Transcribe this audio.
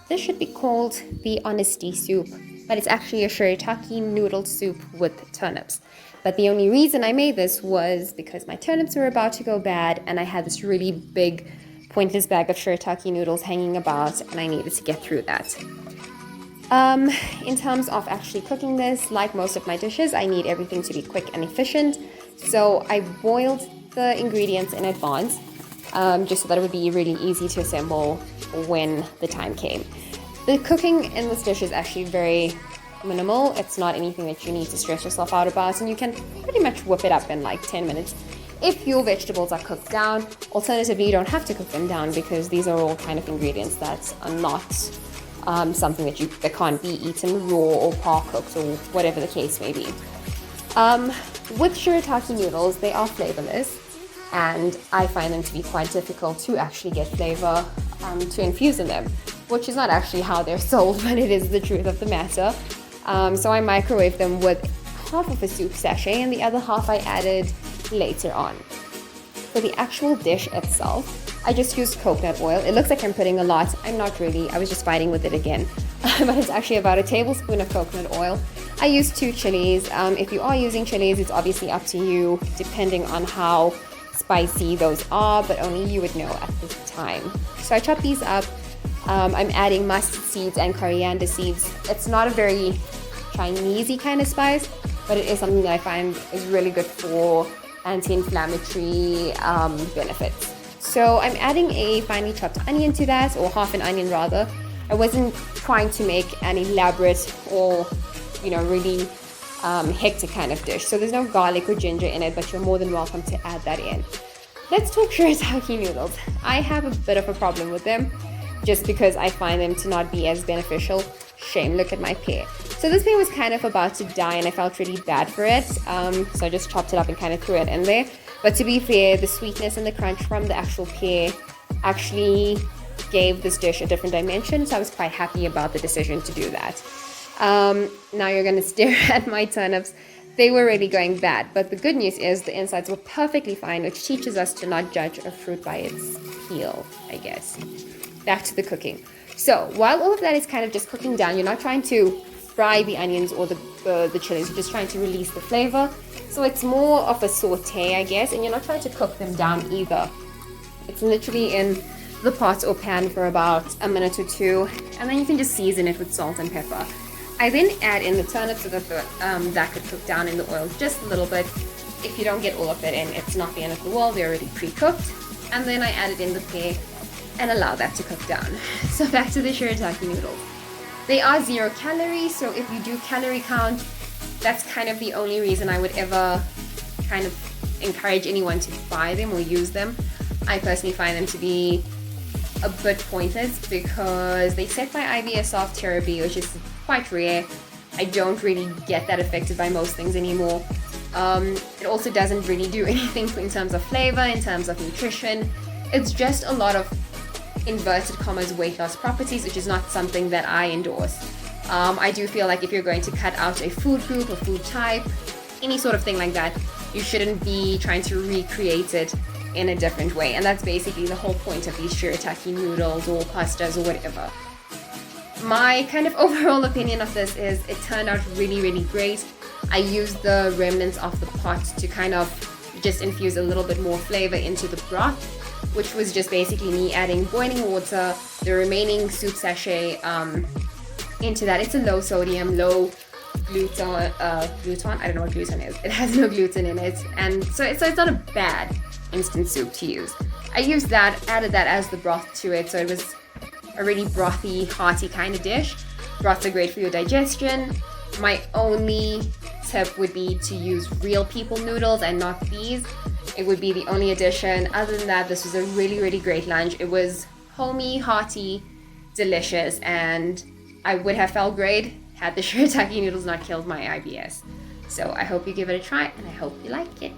This should be called the honesty soup, but it's actually a shirataki noodle soup with turnips. But the only reason I made this was because my turnips were about to go bad and I had this really big pointless bag of shirataki noodles hanging about and I needed to get through that. In terms of actually cooking this, like most of my dishes, I need everything to be quick and efficient. So I boiled the ingredients in advance, just so that it would be really easy to assemble when the time came. The cooking in this dish is actually very minimal. It's not anything that you need to stress yourself out about, and you can pretty much whip it up in like 10 minutes if your vegetables are cooked down. Alternatively, you don't have to cook them down because these are all kind of ingredients that are not something that can't be eaten raw or par cooked or whatever the case may be. With shirataki noodles, they are flavorless, and I find them to be quite difficult to actually get flavor to infuse in them, which is not actually how they're sold, but it is the truth of the matter. So I microwaved them with half of a soup sachet and the other half I added later on. For the actual dish itself, I just used coconut oil. It looks like I'm putting a lot. I'm not really. I was just fighting with it again. But it's actually about a tablespoon of coconut oil. I used 2 chilies. If you are using chilies, it's obviously up to you, depending on how spicy those are, but only you would know at the time. So I chopped these up. I'm adding mustard seeds and coriander seeds. It's not a very Chinese-y kind of spice, but it is something that I find is really good for anti-inflammatory benefits. So I'm adding a finely chopped onion to that, or half an onion rather. I wasn't trying to make an elaborate or, really hectic kind of dish. So there's no garlic or ginger in it, but you're more than welcome to add that in. Let's talk shirataki noodles. I have a bit of a problem with them just because I find them to not be as beneficial. Shame, look at my pear. So this pear was kind of about to die and I felt really bad for it. So I just chopped it up and kind of threw it in there. But to be fair, the sweetness and the crunch from the actual pear actually gave this dish a different dimension. So I was quite happy about the decision to do that. Now you're going to stare at my turnips. They were really going bad. But the good news is the insides were perfectly fine, which teaches us to not judge a fruit by its peel, I guess. Back to the cooking. So while all of that is kind of just cooking down, you're not trying to fry the onions or the chilies, you're just trying to release the flavor. So it's more of a saute, I guess, and you're not trying to cook them down either. It's literally in the pot or pan for about a minute or 2, and then you can just season it with salt and pepper. I then add in the turnips so that that could cook down in the oil just a little bit. If you don't get all of it in, it's not the end of the world, they're already pre-cooked. And then I added in the pear and allow that to cook down. So back to the shirataki noodles. They are 0 calories, so if you do calorie count, that's kind of the only reason I would ever kind of encourage anyone to buy them or use them. I personally find them to be a bit pointless because they set my IBS off terribly, which is quite rare. I don't really get that affected by most things anymore. It also doesn't really do anything in terms of flavor, in terms of nutrition. It's just a lot of inverted commas weight loss properties, which is not something that I endorse. I do feel like if you're going to cut out a food group or food type, any sort of thing like that, you shouldn't be trying to recreate it in a different way. And that's basically the whole point of these shirataki noodles or pastas or whatever. My kind of overall opinion of this is it turned out really, really great. I used the remnants of the pot to kind of just infuse a little bit more flavor into the broth, which was just basically me adding boiling water, the remaining soup sachet into that. It's a low sodium, low gluten, I don't know what gluten is. It has no gluten in it, and so it's not a bad instant soup to use. I used that, added that as the broth to it, so it was a really brothy, hearty kind of dish. Broths are great for your digestion. My only tip would be to use real people noodles and not these. It would be the only addition. Other than that, this was a really, really great lunch. It was homey, hearty, delicious, and I would have felt great had the shirataki noodles not killed my IBS. So I hope you give it a try, and I hope you like it.